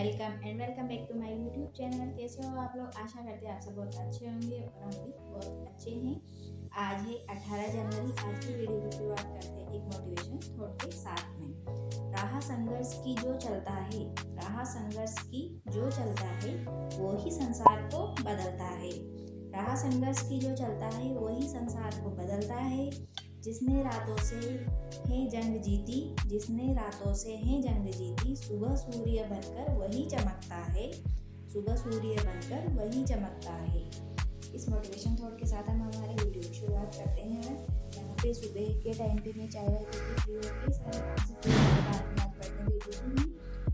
Welcome back to my YouTube channel. कैसे हो आप लोग? आशा करते हैं आप सब बहुत अच्छे होंगे और हम भी बहुत अच्छे हैं। आज है 18 जनवरी। आज की वीडियो की शुरुआत करते हैं एक मोटिवेशन थॉट के साथ में। राह संघर्ष की जो चलता है, राह संघर्ष की जो चलता है वो ही संसार को बदलता है। राह संघर्ष की जो चलता है वही संसार को बदलता है। जिसने रातों से है जंग जीती, जिसने रातों से है जंग जीती, सुबह सूर्य बनकर वही चमकता है, सुबह सूर्य बनकर वही चमकता है। इस मोटिवेशन थॉट के साथ हम हमारे वीडियो की शुरुआत करते हैं। यहाँ पे सुबह के टाइम पे मैं चाय वाय पी के फ्री होकर सारे काम से फ्री होकर बाद में आज पढ़ने बैठी थी।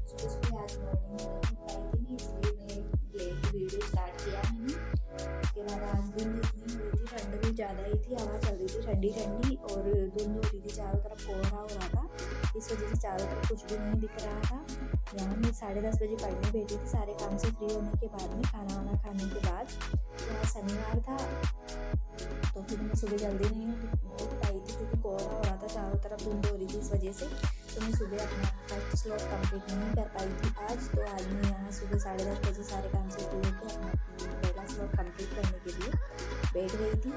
सुबह सुबह आज मॉर्निंग में नहीं उठ पाई थी मैं, इसलिए मैं लेट वीडियो स्टार्ट किया मैंने। उसके बाद आज दिन इतनी हो रही थी, ठंड भी ज़्यादा ही थी, हवा चल रही थी ठंडी ठंडी और धुंध हो रही थी, चारों तरफ कोहरा हो रहा था। इस वजह से चारों तरफ कुछ भी नहीं दिख रहा था। यहाँ मैं 10:30 बजे पढ़ने बैठी थी, सारे काम से फ्री होने के बाद में, खाना वाना खाने के बाद। तो आज शनिवार था तो फिर मैं सुबह जल्दी नहीं उठ पाई थी क्योंकि कोहरा हो रहा था, चारों तरफ धुंध हो रही थी, इस वजह से तो मैं सुबह अपना फर्स्ट स्लॉट कंप्लीट नहीं कर पाई थी आज। तो आज मैं यहाँ सुबह 10:30 बजे सारे काम से फ्री होकर अपना पहला स्लॉट कंप्लीट करने के लिए बैठ गई थी।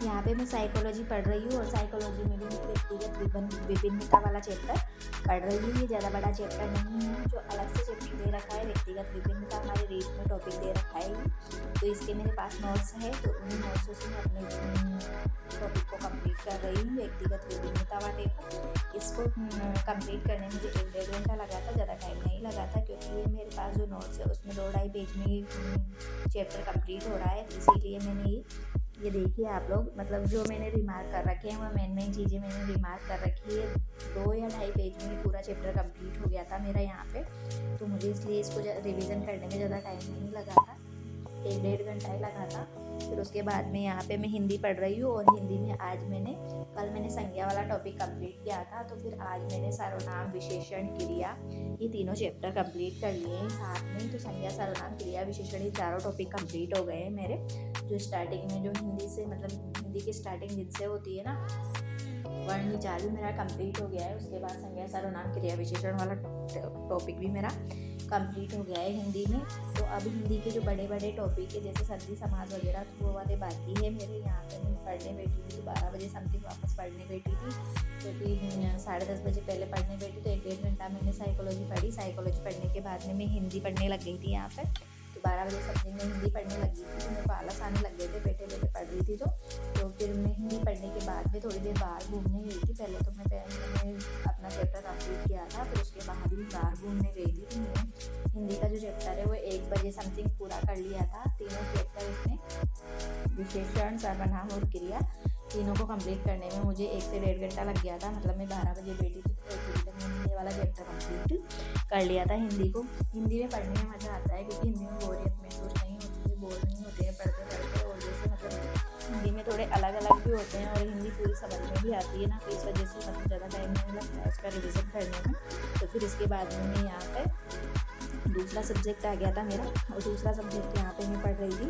यहाँ पे मैं साइकोलॉजी पढ़ रही हूँ और साइकोलॉजी में भी मैं व्यक्तिगत विभिन्नता वाला चैप्टर पढ़ रही हूँ। ये ज़्यादा बड़ा चैप्टर नहीं है, जो अलग से चैप्टर दे रखा है व्यक्तिगत विभिन्नता, हमारे रीड में टॉपिक दे रखा है। तो इसके मेरे पास नोट्स है, तो उन नोट्सों से मैं अपने टॉपिक को कंप्लीट कर रही हूँ, व्यक्तिगत विभिन्नता वाले को। इसको कंप्लीट करने में मुझे 1-1.5 घंटा लगा था, ज़्यादा टाइम नहीं लगा था क्योंकि ये मेरे पास जो नोट्स है उसमें 2-2.5 पेज में चैप्टर कंप्लीट हो रहा है। तो इसीलिए मैंने ये देखिए आप लोग, मतलब जो मैंने रिमार्क कर रखे हैं वो मेन चीज़ें मैंने रिमार्क कर रखी है। 2 या 2.5 पेज में पूरा चैप्टर कंप्लीट हो गया था मेरा यहाँ पे। तो मुझे इसलिए इसको रिवीजन करने में ज़्यादा टाइम नहीं लगा था, 1-1.5 घंटा ही लगा था। फिर उसके बाद में यहाँ पे मैं हिंदी पढ़ रही हूँ और हिंदी में आज कल मैंने संज्ञा वाला टॉपिक कंप्लीट किया था, तो फिर आज मैंने सर्वनाम विशेषण क्रिया ये तीनों चैप्टर कंप्लीट कर लिए हैं साथ में। तो संज्ञा सर्वनाम क्रिया विशेषण ये चारों टॉपिक कंप्लीट हो गए हैं मेरे। जो स्टार्टिंग में जो हिंदी से मतलब हिंदी की स्टार्टिंग जिनसे होती है ना, वर्ण विचार भी मेरा कंप्लीट हो गया है। उसके बाद संज्ञा सर्वनाम क्रिया विशेषण वाला टॉपिक भी मेरा कंप्लीट हो गया है हिंदी में। तो अब हिंदी के जो बड़े बड़े टॉपिक है जैसे संधि समास वगैरह, तो वो वाले बाकी है मेरे। यहाँ पे मैं पढ़ने बैठी थी तो 12 बजे समथिंग वापस पढ़ने बैठी थी, क्योंकि 10:30 बजे पहले पढ़ने बैठी तो 1-1.5 घंटा मैंने साइकोलॉजी पढ़ी। साइकोलॉजी पढ़ने के बाद में मैं हिंदी पढ़ने लग गई थी यहाँ पर। तो 12 बजे समथिंग में हिंदी पढ़ने लगी थी, तो मेरे को आलस आने लग गए थे बैठे बैठे पढ़ रही थी। तो फिर मैं हिंदी पढ़ने के बाद में थोड़ी देर बाहर घूमने गई थी। पहले तो मैंने अपना चैप्टर कंप्लीट किया था, फिर उसके बाद भी बाहर घूमने गई थी। तो मैंने हिंदी का जो चैप्टर है वो 1 बजे समथिंग पूरा कर लिया था। तीनों चैप्टर इसमें विशेषण, सर्वनाम और क्रिया तीनों को कंप्लीट करने में मुझे 1 से 1.5 घंटा लग गया था। मतलब मैं 12 बजे बैठी थी तो 1 बजे तक मैंने ये वाला चैप्टर कंप्लीट कर लिया था हिंदी को। हिंदी में पढ़ने में मज़ा आता है क्योंकि हिंदी में बोरियत महसूस नहीं होती है, बोर नहीं होते हैं पढ़ते पढ़ते। और जैसे मतलब हिंदी में थोड़े अलग अलग भी होते हैं और हिंदी पूरी समझ में भी आती है ना, तो इस वजह से मतलब ज़्यादा टाइम नहीं लगता है उसका रिविज़न करने में। तो फिर इसके बाद में मैं यहाँ पर दूसरा सब्जेक्ट आ गया था मेरा, और दूसरा सब्जेक्ट यहाँ पे मैं पढ़ रही थी,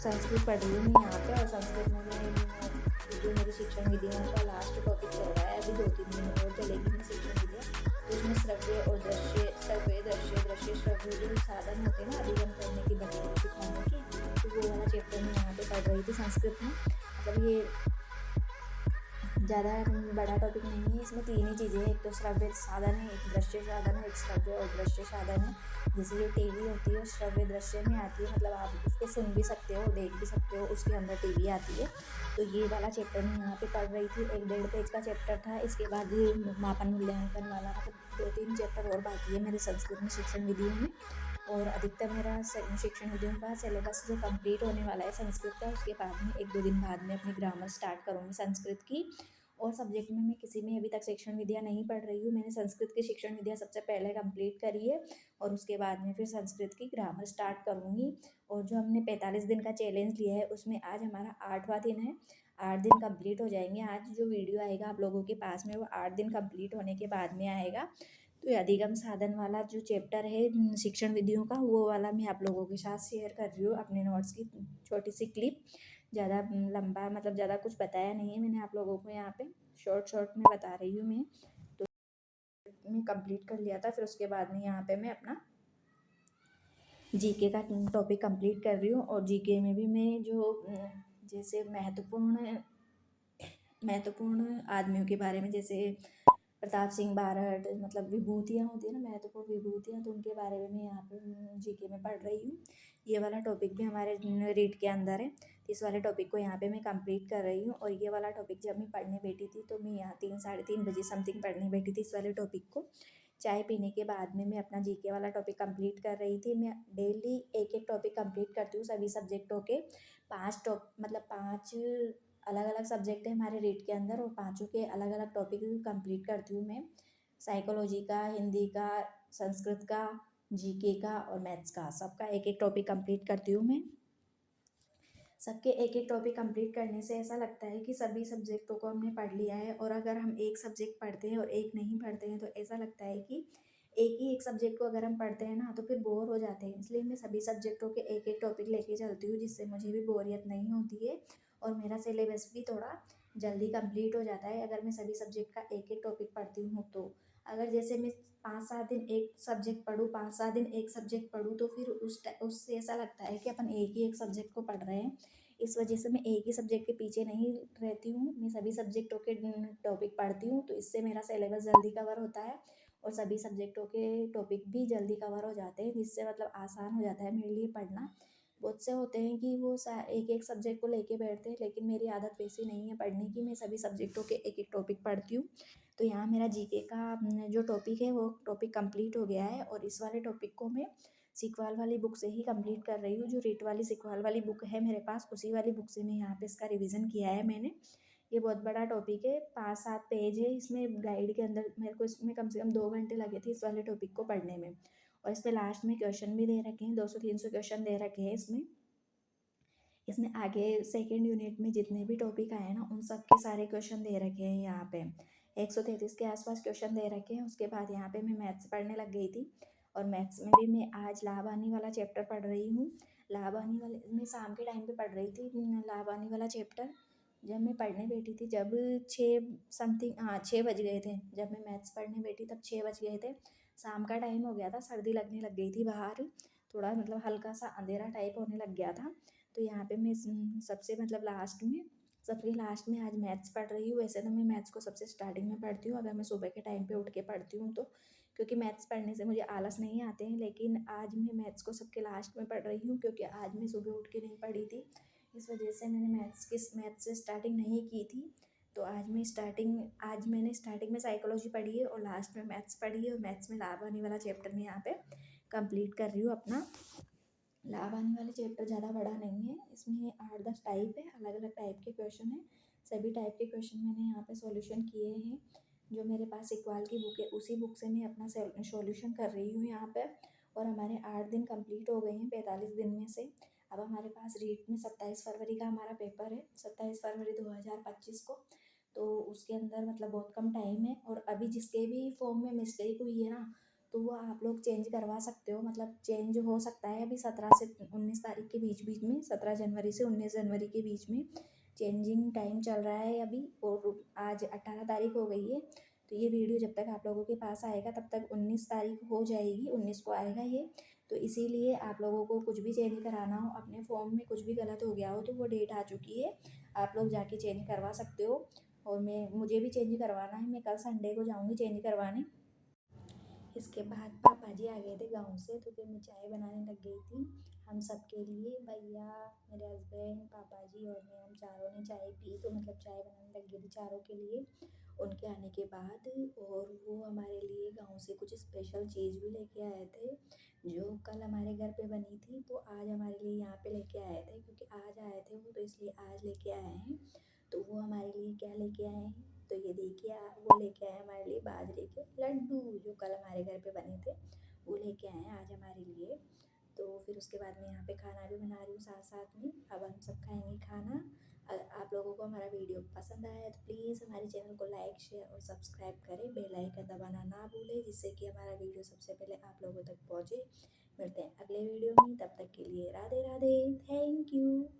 संस्कृत पढ़ रही हूँ मैं यहाँ पे। और संस्कृत में जो मेरी शिक्षण विधियों का लास्ट टॉपिक चल रहा है, अभी 2-3 दिन और चलेगी मेरी शिक्षण विधियाँ। तो उसमें श्रव्य और दृश्य श्रव्य जो साधन होते हैं ना अधिगम करने की, बच्चों को सिखाने की, तो वो वाला चैप्टर मैं यहाँ पे पढ़ रही थी संस्कृत में। मतलब ये ज़्यादा बड़ा टॉपिक नहीं है, इसमें 3 ही चीज़ें हैं। एक तो श्रव्य साधन है, एक दृश्य साधन है, एक श्रव्य और दृश्य साधन है। जैसे ये टीवी होती है श्रव्य दृश्य में आती है, मतलब आप उसको सुन भी सकते हो, देख भी सकते हो, उसके अंदर टीवी आती है। तो ये वाला चैप्टर मैं यहाँ पे पढ़ रही थी, 1-1.5 पेज का चैप्टर था। इसके बाद ये मापन मूल्यांकन वाला, मतलब 2-3 चैप्टर और बाकी है मेरे संस्कृत में शिक्षण विधियों में। और अधिकतर मेरा शिक्षण विधियों का सिलेबस जो कंप्लीट होने वाला है संस्कृत का, उसके बाद में 1-2 दिन बाद में अपनी ग्रामर स्टार्ट करूँगी संस्कृत की। और सब्जेक्ट में मैं किसी में अभी तक शिक्षण विधियाँ नहीं पढ़ रही हूँ। मैंने संस्कृत की शिक्षण विधियाँ सबसे पहले कंप्लीट करी है और उसके बाद में फिर संस्कृत की ग्रामर स्टार्ट करूँगी। और जो हमने 45 दिन का चैलेंज लिया है उसमें आज हमारा 8वां दिन है। 8 दिन कंप्लीट हो जाएंगे। आज जो वीडियो आएगा आप लोगों के पास में वो 8 दिन कंप्लीट होने के बाद में आएगा। तो अधिगम साधन वाला जो चैप्टर है शिक्षण विधियों का, वो वाला मैं आप लोगों के साथ शेयर कर रही हूँ अपने नोट्स की छोटी सी क्लिप। ज़्यादा लंबा मतलब ज़्यादा कुछ बताया नहीं है मैंने आप लोगों को, यहाँ पे शॉर्ट में बता रही हूँ मैं। तो में कंप्लीट कर लिया था। फिर उसके बाद में यहाँ पे मैं अपना जीके का टॉपिक कंप्लीट कर रही हूँ। और जीके में भी मैं जो जैसे महत्वपूर्ण आदमियों के बारे में, जैसे प्रताप सिंह बारठ, मतलब विभूतियाँ होती है ना, महत्वपूर्ण विभूतियाँ, तो उनके बारे में मैं यहाँ पे जीके में पढ़ रही हूँ। ये वाला टॉपिक भी हमारे रीड के अंदर है, तो इस वाले टॉपिक को यहाँ पे मैं कंप्लीट कर रही हूँ। और ये वाला टॉपिक जब मैं पढ़ने बैठी थी तो मैं यहाँ 3-3:30 बजे समथिंग पढ़ने बैठी थी इस वाले टॉपिक को। चाय पीने के बाद में मैं अपना जीके वाला टॉपिक कंप्लीट कर रही थी। मैं डेली एक एक टॉपिक कंप्लीट करती हूँ, सभी सब्जेक्टों के 5 अलग अलग सब्जेक्ट है हमारे रीड के अंदर, और पाँचों के अलग अलग टॉपिक कंप्लीट करती हूँ मैं। साइकोलॉजी का, हिंदी का, संस्कृत का, जीके का और मैथ्स का, सबका एक एक टॉपिक कंप्लीट करती हूँ मैं। सबके एक एक टॉपिक कंप्लीट करने से ऐसा लगता है कि सभी सब्जेक्टों को हमने पढ़ लिया है। और अगर हम एक सब्जेक्ट पढ़ते हैं और एक नहीं पढ़ते हैं तो ऐसा लगता है कि एक सब्जेक्ट को अगर हम पढ़ते हैं ना तो फिर बोर हो जाते हैं। इसलिए मैं सभी सब्जेक्टों के एक एक टॉपिक लेके चलती हूँ, जिससे मुझे भी बोरियत नहीं होती है और मेरा सिलेबस भी थोड़ा जल्दी कंप्लीट हो जाता है अगर मैं सभी सब्जेक्ट का एक एक टॉपिक पढ़ती हूँ तो। अगर जैसे मैं 5-7 दिन एक सब्जेक्ट पढूँ, 5-7 दिन एक सब्जेक्ट पढूँ, तो फिर उससे ऐसा लगता है कि अपन एक ही एक सब्जेक्ट को पढ़ रहे हैं। इस वजह से मैं एक ही सब्जेक्ट के पीछे नहीं रहती हूँ, मैं सभी सब्जेक्टों के टॉपिक पढ़ती हूँ, तो इससे मेरा सिलेबस जल्दी कवर होता है और सभी सब्जेक्टों के टॉपिक भी जल्दी कवर हो जाते हैं, जिससे मतलब आसान हो जाता है मेरे लिए पढ़ना। बहुत से होते हैं कि वो एक एक सब्जेक्ट को लेके बैठते हैं, लेकिन मेरी आदत वैसी नहीं है पढ़ने की, मैं सभी सब्जेक्टों के एक एक टॉपिक पढ़ती हूँ। तो यहाँ मेरा जीके का जो टॉपिक है वो टॉपिक कंप्लीट हो गया है, और इस वाले टॉपिक को मैं सीखवाल वाली बुक से ही कंप्लीट कर रही हूँ। जो रीट वाली सीखवाल वाली बुक है मेरे पास, उसी वाली बुक से मैं यहाँ पे इसका रिवीजन किया है मैंने। ये बहुत बड़ा टॉपिक है, 5-7 पेज है इसमें गाइड के अंदर। मेरे को इसमें कम से कम 2 घंटे लगे थे इस वाले टॉपिक को पढ़ने में। और इस पर लास्ट में क्वेश्चन भी दे रखे हैं, 200-300 क्वेश्चन दे रखे हैं इसमें। इसमें आगे सेकेंड यूनिट में जितने भी टॉपिक आए ना उन सब के सारे क्वेश्चन दे रखे हैं यहाँ पे। 133 के आसपास क्वेश्चन दे रखे हैं। उसके बाद यहाँ पे मैं मैथ्स पढ़ने लग गई थी, और मैथ्स में भी मैं आज लाभानी वाला चैप्टर पढ़ रही हूँ। लाभानी वाले मैं शाम के टाइम पे पढ़ रही थी लाभानी वाला चैप्टर। जब मैं पढ़ने बैठी थी, जब 6 बज गए थे, जब मैं मैथ्स पढ़ने बैठी तब 6 बज गए थे। शाम का टाइम हो गया था, सर्दी लगने लग गई थी बाहर, थोड़ा मतलब हल्का सा अंधेरा टाइप होने लग गया था। तो यहाँ पे मैं सबसे मतलब सबसे लास्ट में आज मैथ्स पढ़ रही हूँ। वैसे तो मैं मैथ्स को सबसे स्टार्टिंग में पढ़ती हूँ अगर मैं सुबह के टाइम पे उठ के पढ़ती हूँ तो, क्योंकि मैथ्स पढ़ने से मुझे आलस नहीं आते हैं। लेकिन आज मैं मैथ्स को सबके लास्ट में पढ़ रही हूँ, क्योंकि आज मैं सुबह उठ के नहीं पढ़ी थी, इस वजह से मैंने मैथ्स से स्टार्टिंग नहीं की थी। तो आज मैंने स्टार्टिंग में साइकोलॉजी पढ़ी है और लास्ट में मैथ्स पढ़ी है, और मैथ्स में लाभ आने वाला चैप्टर में यहाँ पे कंप्लीट कर रही हूँ अपना। लाभ आने वाले चैप्टर ज़्यादा बड़ा नहीं है, इसमें 8-10 टाइप है, अलग अलग टाइप के क्वेश्चन है। सभी टाइप के क्वेश्चन मैंने यहाँ पे सॉल्यूशन किए हैं। जो मेरे पास इकबाल की बुक है उसी बुक से मैं अपना सॉल्यूशन कर रही हूँ यहाँ पे। और हमारे 8 दिन कंप्लीट हो गए हैं 45 दिन में से। अब हमारे पास रीट में 27 फरवरी का हमारा पेपर है, 27 फरवरी 2025 को। तो उसके अंदर मतलब बहुत कम टाइम है, और अभी जिसके भी फॉर्म में मिस्टेक हुई है ना, तो वो आप लोग चेंज करवा सकते हो, मतलब चेंज हो सकता है अभी 17 से 19 तारीख के बीच बीच में, 17 जनवरी से 19 जनवरी के बीच में चेंजिंग टाइम चल रहा है अभी। और आज 18 तारीख हो गई है, तो ये वीडियो जब तक आप लोगों के पास आएगा तब तक 19 तारीख हो जाएगी, 19 को आएगा ये। तो इसीलिए आप लोगों को कुछ भी चेंज कराना हो, अपने फॉर्म में कुछ भी गलत हो गया हो, तो वो डेट आ चुकी है, आप लोग जाके चेंज करवा सकते हो। और मुझे भी चेंज करवाना है, मैं कल संडे को जाऊँगी चेंज करवाने। इसके बाद पापा जी आ गए थे गांव से, तो फिर मैं चाय बनाने लग गई थी हम सब के लिए। भैया, मेरे हस्बैंड, पापा जी और मैं, हम चारों ने चाय पी, तो मतलब चाय बनाने लग गई थी चारों के लिए उनके आने के बाद। और वो हमारे लिए गांव से कुछ स्पेशल चीज़ भी लेके आए थे, जो कल हमारे घर पे बनी थी, तो आज हमारे लिए यहाँ पे लेके आए थे, क्योंकि आज आए थे वो, तो इसलिए आज लेके आए हैं। तो वो हमारे लिए क्या लेके आए हैं, तो ये देखिए, वो लेके आए हमारे लिए बाजरे के लड्डू, जो कल हमारे घर पे बने थे, वो लेके आए हैं आज हमारे लिए। तो फिर उसके बाद मैं यहाँ पे खाना भी बना रही हूँ साथ साथ में। अब हम सब खाएंगे खाना। आप लोगों को हमारा वीडियो पसंद आया है तो प्लीज़ हमारे चैनल को लाइक, शेयर और सब्सक्राइब करें, बेल आइकन दबाना ना भूलें, जिससे कि हमारा वीडियो सबसे पहले आप लोगों तक पहुँचे। मिलते हैं अगले वीडियो में, तब तक के लिए राधे राधे, थैंक यू।